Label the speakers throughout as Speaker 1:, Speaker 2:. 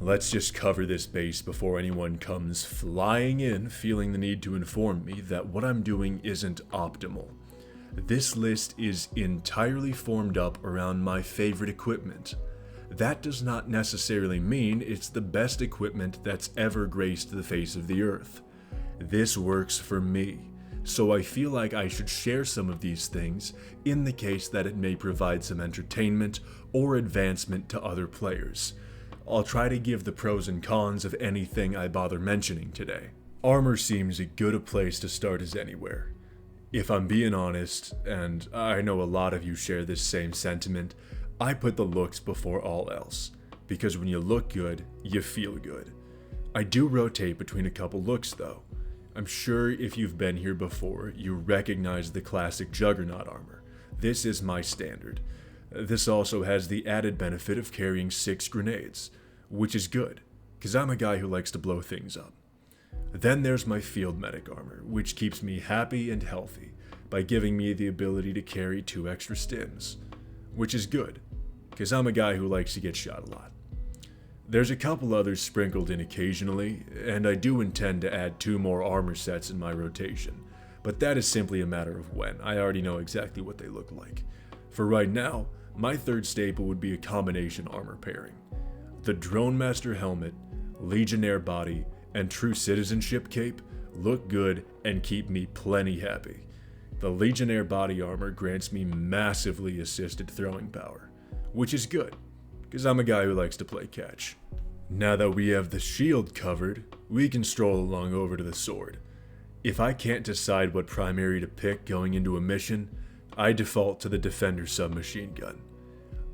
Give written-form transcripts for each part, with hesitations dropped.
Speaker 1: Let's just cover this base before anyone comes flying in feeling the need to inform me that what I'm doing isn't optimal. This list is entirely formed up around my favorite equipment. That does not necessarily mean it's the best equipment that's ever graced the face of the earth. This works for me, so I feel like I should share some of these things in the case that it may provide some entertainment or advancement to other players. I'll try to give the pros and cons of anything I bother mentioning today. Armor seems as good a place to start as anywhere. If I'm being honest, and I know a lot of you share this same sentiment, I put the looks before all else, because when you look good, you feel good. I do rotate between a couple looks though. I'm sure if you've been here before, you recognize the classic Juggernaut armor. This is my standard. This also has the added benefit of carrying 6 grenades, which is good, because I'm a guy who likes to blow things up. Then there's my field medic armor, which keeps me happy and healthy by giving me the ability to carry 2 extra stims, which is good, because I'm a guy who likes to get shot a lot. There's a couple others sprinkled in occasionally, and I do intend to add 2 more armor sets in my rotation, but that is simply a matter of when. I already know exactly what they look like. For right now, my third staple would be a combination armor pairing. The Drone Master helmet, Legionnaire body, and True Citizenship cape look good and keep me plenty happy. The Legionnaire body armor grants me massively assisted throwing power, which is good, because I'm a guy who likes to play catch. Now that we have the shield covered, we can stroll along over to the sword. If I can't decide what primary to pick going into a mission, I default to the Defender submachine gun.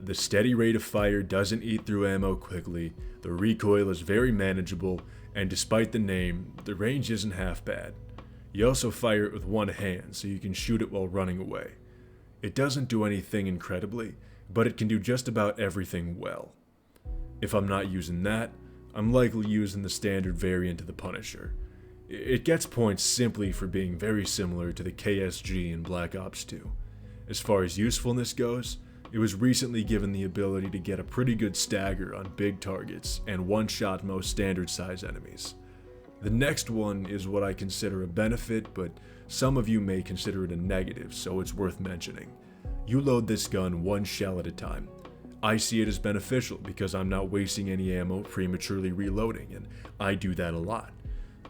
Speaker 1: The steady rate of fire doesn't eat through ammo quickly, the recoil is very manageable, and despite the name, the range isn't half bad. You also fire it with one hand, so you can shoot it while running away. It doesn't do anything incredibly, but it can do just about everything well. If I'm not using that, I'm likely using the standard variant of the Punisher. It gets points simply for being very similar to the KSG in Black Ops 2. As far as usefulness goes, it was recently given the ability to get a pretty good stagger on big targets and one-shot most standard size enemies. The next one is what I consider a benefit, but some of you may consider it a negative, so it's worth mentioning. You load this gun 1 shell at a time. I see it as beneficial because I'm not wasting any ammo prematurely reloading, and I do that a lot.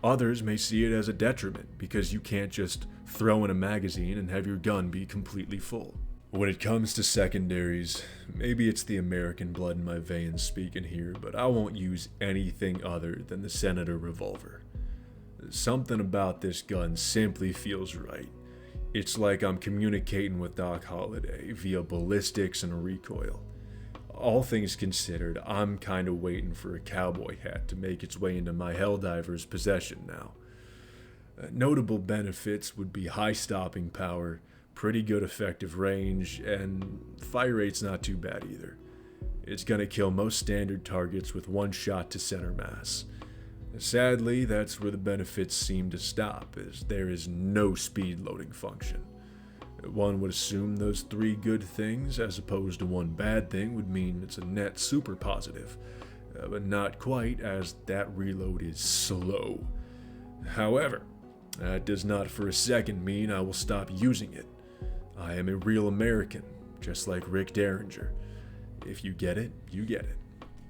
Speaker 1: Others may see it as a detriment because you can't just throw in a magazine and have your gun be completely full. When it comes to secondaries, maybe it's the American blood in my veins speaking here, but I won't use anything other than the Senator revolver. Something about this gun simply feels right. It's like I'm communicating with Doc Holliday via ballistics and a recoil. All things considered, I'm kinda waiting for a cowboy hat to make its way into my HELLDIVERS possession now. Notable benefits would be high stopping power, pretty good effective range, and fire rate's not too bad either. It's gonna kill most standard targets with 1 shot to center mass. Sadly, that's where the benefits seem to stop, as there is no speed loading function. One would assume those 3 good things, as opposed to 1 bad thing, would mean it's a net super positive, but not quite, as that reload is slow. However, that does not for a second mean I will stop using it. I am a real American, just like Rick Derringer. If you get it, you get it.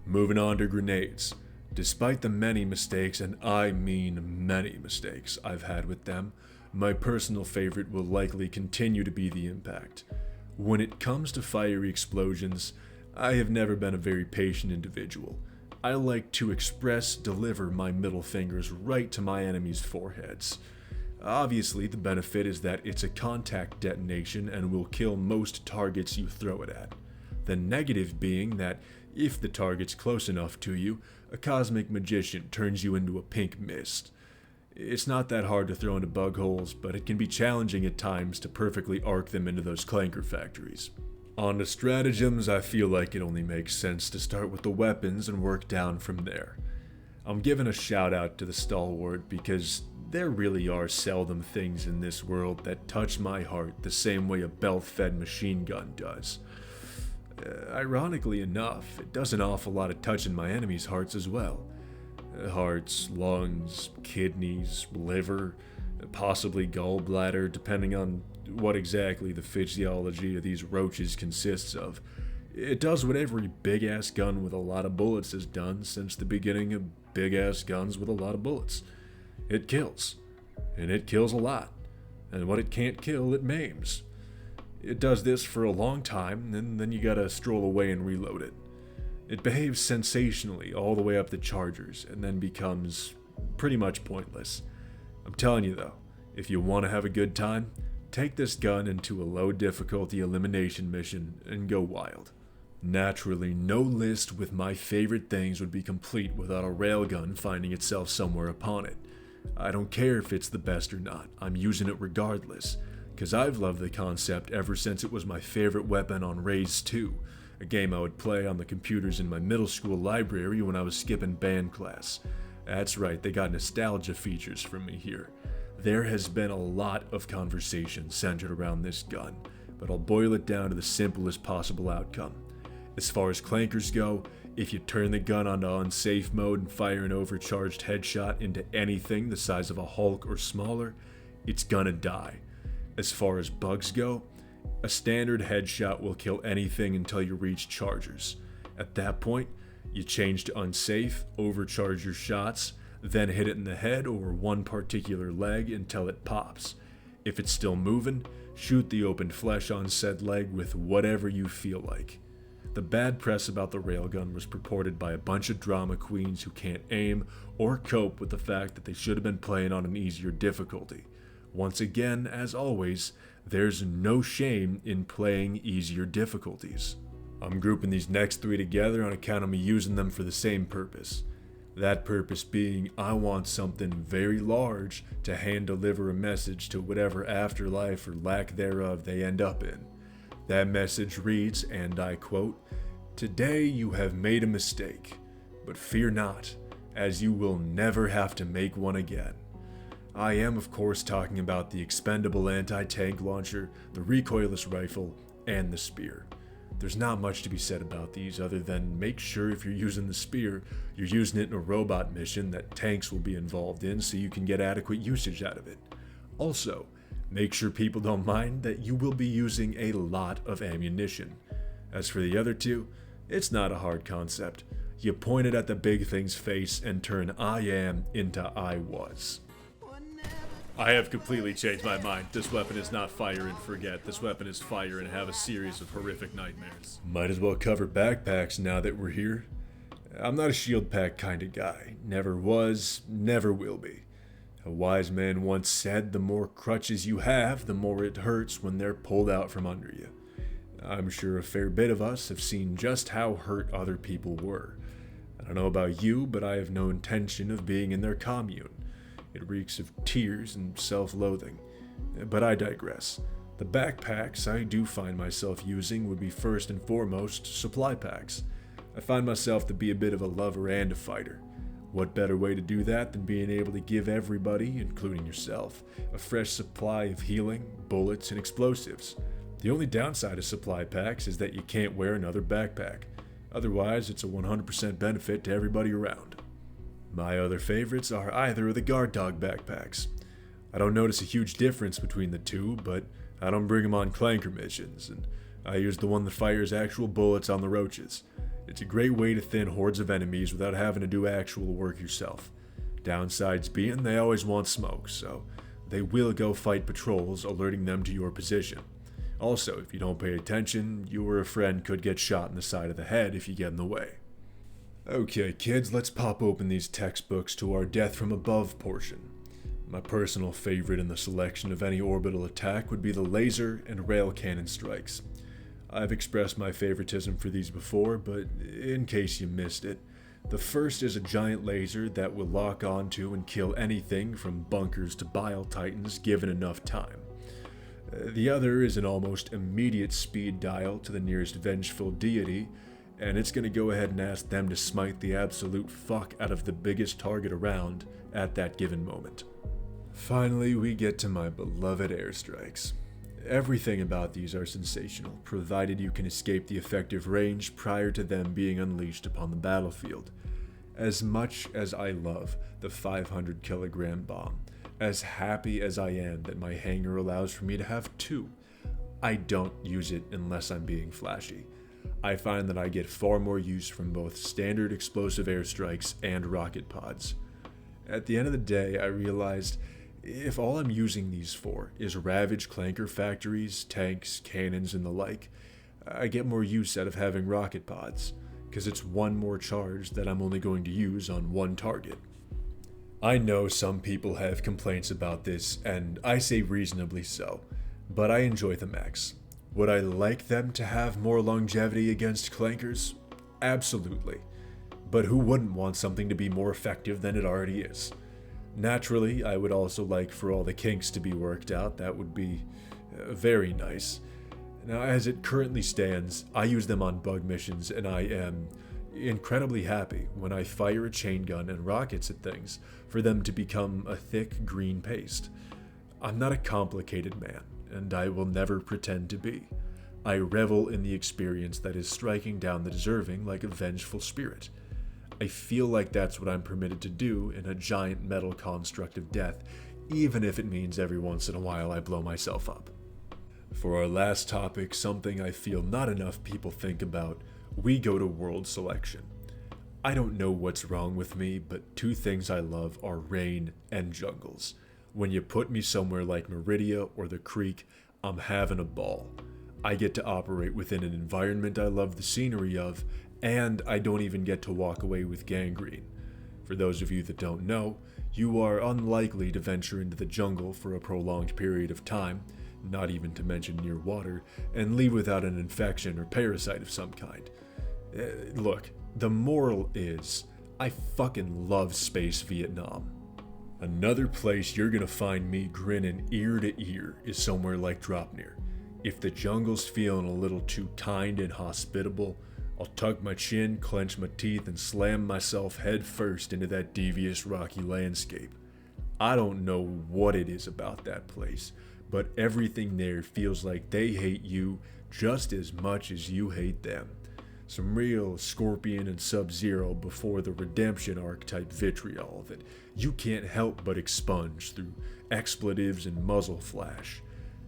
Speaker 1: Moving on to grenades. Despite the many mistakes, and I mean many mistakes, I've had with them, my personal favorite will likely continue to be the Impact. When it comes to fiery explosions, I have never been a very patient individual. I like to deliver my middle fingers right to my enemies' foreheads. Obviously, the benefit is that it's a contact detonation and will kill most targets you throw it at. The negative being that if the target's close enough to you, a cosmic magician turns you into a pink mist. It's not that hard to throw into bug holes, but it can be challenging at times to perfectly arc them into those clanker factories. On to stratagems, I feel like it only makes sense to start with the weapons and work down from there. I'm giving a shout out to the Stalwart because there really are seldom things in this world that touch my heart the same way a belt-fed machine gun does. Ironically enough, it does an awful lot of touching my enemies' hearts as well. Hearts, lungs, kidneys, liver, possibly gallbladder, depending on what exactly the physiology of these roaches consists of. It does what every big-ass gun with a lot of bullets has done since the beginning of big-ass guns with a lot of bullets. It kills. And it kills a lot. And what it can't kill, it maims. It does this for a long time, and then you gotta stroll away and reload it. It behaves sensationally all the way up the chargers, and then becomes pretty much pointless. I'm telling you though, if you want to have a good time, take this gun into a low difficulty elimination mission and go wild. Naturally, no list with my favorite things would be complete without a railgun finding itself somewhere upon it. I don't care if it's the best or not, I'm using it regardless, because I've loved the concept ever since it was my favorite weapon on Raise 2, a game I would play on the computers in my middle school library when I was skipping band class. That's right, they got nostalgia features from me here. There has been a lot of conversation centered around this gun, but I'll boil it down to the simplest possible outcome. As far as clankers go, if you turn the gun onto unsafe mode and fire an overcharged headshot into anything the size of a Hulk or smaller, it's gonna die. As far as bugs go, a standard headshot will kill anything until you reach chargers. At that point, you change to unsafe, overcharge your shots, then hit it in the head or one particular leg until it pops. If it's still moving, shoot the opened flesh on said leg with whatever you feel like. The bad press about the railgun was purported by a bunch of drama queens who can't aim or cope with the fact that they should have been playing on an easier difficulty. Once again, as always, there's no shame in playing easier difficulties. I'm grouping these next three together on account of me using them for the same purpose. That purpose being, I want something very large to hand deliver a message to whatever afterlife or lack thereof they end up in. That message reads, and I quote, "Today you have made a mistake, but fear not, as you will never have to make one again." I am, of course, talking about the expendable anti-tank launcher, the recoilless rifle, and the spear. There's not much to be said about these other than make sure if you're using the spear, you're using it in a robot mission that tanks will be involved in so you can get adequate usage out of it. Also, make sure people don't mind that you will be using a lot of ammunition. As for the other two, it's not a hard concept. You point it at the big thing's face and turn I am into I was. I have completely changed my mind. This weapon is not fire and forget. This weapon is fire and have a series of horrific nightmares. Might as well cover backpacks now that we're here. I'm not a shield pack kind of guy. Never was, never will be. A wise man once said, the more crutches you have, the more it hurts when they're pulled out from under you. I'm sure a fair bit of us have seen just how hurt other people were. I don't know about you, but I have no intention of being in their commune. It reeks of tears and self-loathing. But I digress. The backpacks I do find myself using would be first and foremost supply packs. I find myself to be a bit of a lover and a fighter. What better way to do that than being able to give everybody, including yourself, a fresh supply of healing, bullets, and explosives? The only downside of supply packs is that you can't wear another backpack. Otherwise, it's a 100% benefit to everybody around. My other favorites are either of the guard dog backpacks. I don't notice a huge difference between the two, but I don't bring them on clanker missions, and I use the one that fires actual bullets on the roaches. It's a great way to thin hordes of enemies without having to do actual work yourself. Downsides being they always want smoke, so they will go fight patrols, alerting them to your position. Also, if you don't pay attention, you or a friend could get shot in the side of the head if you get in the way. Okay, kids, let's pop open these textbooks to our death from above portion. My personal favorite in the selection of any orbital attack would be the laser and rail cannon strikes. I've expressed my favoritism for these before, but in case you missed it, the first is a giant laser that will lock onto and kill anything from bunkers to bile titans given enough time. The other is an almost immediate speed dial to the nearest vengeful deity, and it's going to go ahead and ask them to smite the absolute fuck out of the biggest target around at that given moment. Finally, we get to my beloved airstrikes. Everything about these are sensational, provided you can escape the effective range prior to them being unleashed upon the battlefield. As much as I love the 500 kilogram bomb, as happy as I am that my hangar allows for me to have 2, I don't use it unless I'm being flashy. I find that I get far more use from both standard explosive airstrikes and rocket pods. At the end of the day, I realized if all I'm using these for is ravage clanker factories, tanks, cannons, and the like, I get more use out of having rocket pods, because it's one more charge that I'm only going to use on one target. I know some people have complaints about this, and I say reasonably so, but I enjoy the mechs. Would I like them to have more longevity against clankers? Absolutely. But who wouldn't want something to be more effective than it already is? Naturally, I would also like for all the kinks to be worked out. That would be very nice. Now, as it currently stands, I use them on bug missions, and I am incredibly happy when I fire a chain gun and rockets at things for them to become a thick green paste. I'm not a complicated man, and I will never pretend to be. I revel in the experience that is striking down the deserving like a vengeful spirit. I feel like that's what I'm permitted to do in a giant metal construct of death, even if it means every once in a while I blow myself up. For our last topic, something I feel not enough people think about, we go to world selection. I don't know what's wrong with me, but 2 things I love are rain and jungles. When you put me somewhere like Meridia or the Creek, I'm having a ball. I get to operate within an environment I love the scenery of, and I don't even get to walk away with gangrene. For those of you that don't know, you are unlikely to venture into the jungle for a prolonged period of time, not even to mention near water, and leave without an infection or parasite of some kind. Look, the moral is, I fucking love Space Vietnam. Another place you're gonna find me grinning ear to ear is somewhere like Dropnir. If the jungle's feeling a little too kind and hospitable, I'll tuck my chin, clench my teeth, and slam myself head first into that devious rocky landscape. I don't know what it is about that place, but everything there feels like they hate you just as much as you hate them. Some real Scorpion and Sub-Zero before the redemption archetype vitriol that you can't help but expunge through expletives and muzzle flash.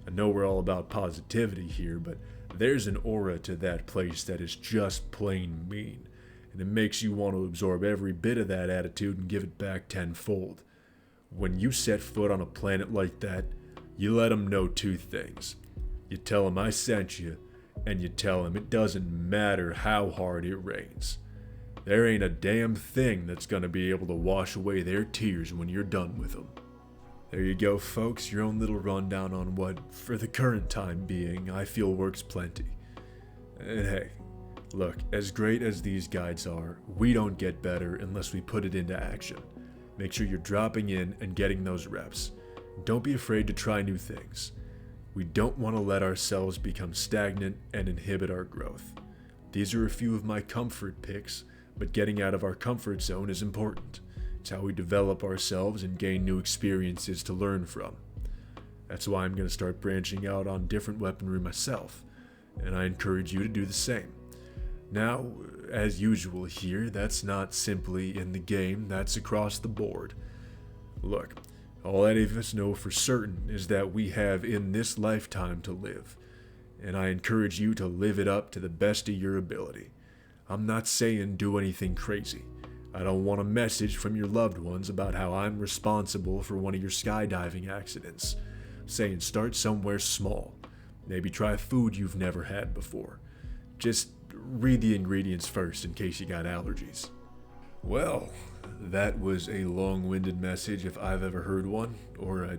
Speaker 1: I know we're all about positivity here, but there's an aura to that place that is just plain mean, and it makes you want to absorb every bit of that attitude and give it back tenfold. When you set foot on a planet like that, you let them know 2 things. You tell them I sent you, and you tell them it doesn't matter how hard it rains. There ain't a damn thing that's gonna be able to wash away their tears when you're done with them. There you go, folks, your own little rundown on what, for the current time being, I feel works plenty. And hey, look, as great as these guides are, we don't get better unless we put it into action. Make sure you're dropping in and getting those reps. Don't be afraid to try new things. We don't want to let ourselves become stagnant and inhibit our growth. These are a few of my comfort picks, but getting out of our comfort zone is important. It's how we develop ourselves and gain new experiences to learn from. That's why I'm going to start branching out on different weaponry myself, and I encourage you to do the same. Now, as usual here, that's not simply in the game, that's across the board. Look, all any of us know for certain is that we have in this lifetime to live, and I encourage you to live it up to the best of your ability. I'm not saying do anything crazy. I don't want a message from your loved ones about how I'm responsible for one of your skydiving accidents. I'm saying start somewhere small. Maybe try food you've never had before. Just read the ingredients first in case you got allergies. Well, that was a long-winded message if I've ever heard one, or I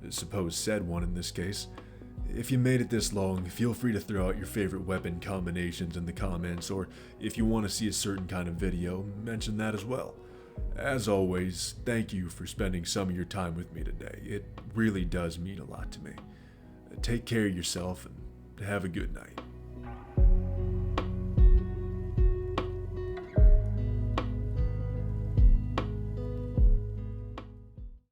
Speaker 1: suppose said one in this case. If you made it this long, feel free to throw out your favorite weapon combinations in the comments, or if you want to see a certain kind of video, mention that as well. As always, thank you for spending some of your time with me today. It really does mean a lot to me. Take care of yourself and have a good night.